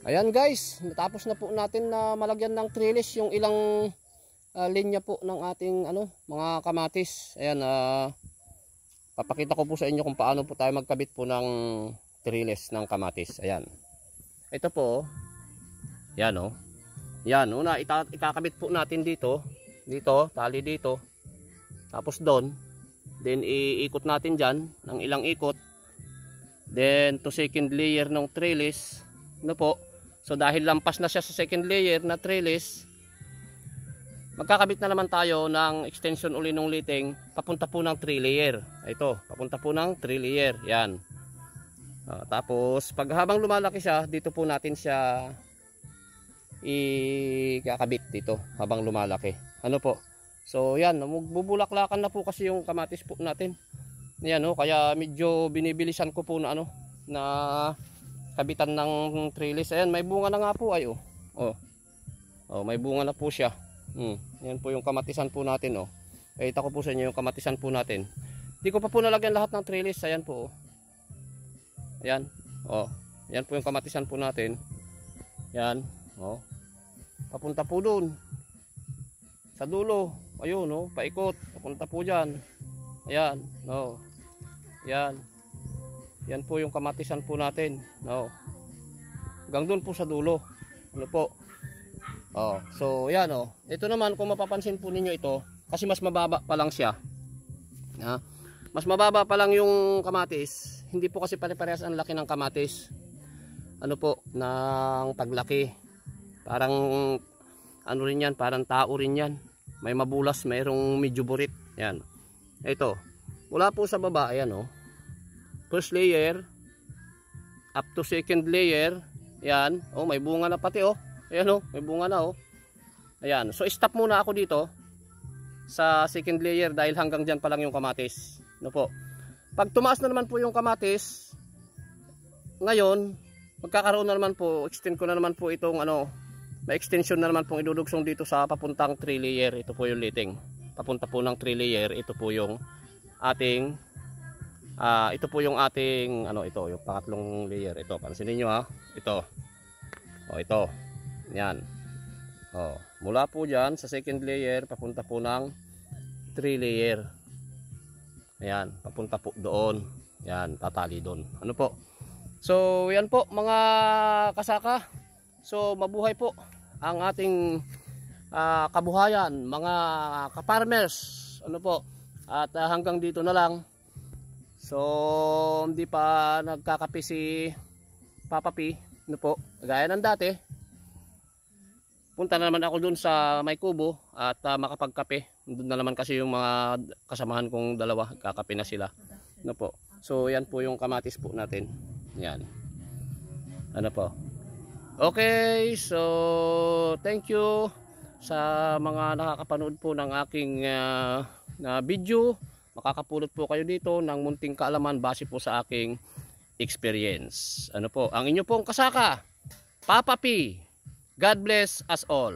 Ayan guys, natapos na po natin na malagyan ng trellis yung ilang linya po ng ating mga kamatis. Ayan, papakita ko po sa inyo kung paano po tayo magkabit po ng trellis ng kamatis. Ayan. Ito po. Yan oh. Yan, una ikakabit po natin dito, tali dito. Tapos doon, then iikot natin diyan ng ilang ikot. Then to second layer ng trellis, po. So dahil lampas na siya sa second layer na trellis, magkakabit na naman tayo ng extension uli ng liting papunta po ng 3 layer. Ito, papunta po ng 3 layer. Yan. Tapos pag habang lumalaki siya, dito po natin siya ikakabit dito habang lumalaki. Ano po? So yan, bubulaklakan na po kasi yung kamatis po natin. Yan kaya medyo binibilisan ko po na na kabitan ng trellis. Ayan, may bunga na nga po ay may bunga na po siya. Yan po yung kamatisan po natin Kita ko po sa inyo yung kamatisan po natin. Hindi ko pa po nalagyan lahat ng trellis. Ayan po. Ayan. Yan po yung kamatisan po natin. Yan. Papunta po doon sa dulo. Ayun paikot. Papunta po diyan. Ayan. Yan. Yan po yung kamatisan po natin. Hanggang doon po sa dulo. Ano po? So yan Ito naman kung mapapansin po ninyo ito, kasi mas mababa pa lang siya. Mas mababa pa lang yung kamatis. Hindi po kasi pare-parehas ang laki ng kamatis. Ano po, ng paglaki. Parang rin yan, parang tao rin yan. May mabulas, mayroong medyo burit. Yan. Ito. Mula po sa baba, ayan first layer up to second layer. Yan. May bunga na pati Ayan may bunga na Ayan. So stop muna ako dito sa second layer dahil hanggang dyan pa lang yung kamatis. Po. Pag tumaas na naman po yung kamatis, ngayon magkakaroon na naman po, extend ko na naman po itong may extension na naman pong idudugsong dito sa papuntang 3 layer. Ito po yung liting. Papunta po ng 3 layer. Ito po yung ating ito po yung ating ito yung pangatlong layer. Ito, pansinin niyo ito. Ito. Yan. Mula po diyan sa second layer papunta po ng 3 layer. Ayan, papunta po doon. Yan, tatali doon. Ano po? So, yan po mga kasaka. So, mabuhay po ang ating kabuhayan, mga ka-farmers. Ano po? At hanggang dito na lang. So, hindi pa nagkakape si Papa P. Ano po? Gaya ng dati. Punta na naman ako dun sa may kubo at makapagkape. Doon na naman kasi yung mga kasamahan kong dalawa. Kakape na sila. Ano po? So, yan po yung kamatis po natin. Yan. Ano po? Okay. So, thank you sa mga nakakapanood po ng aking video. Makakapulot po kayo dito ng munting kaalaman base po sa aking experience. Ano po? Ang inyo pong kasaka, Papa P. God bless us all.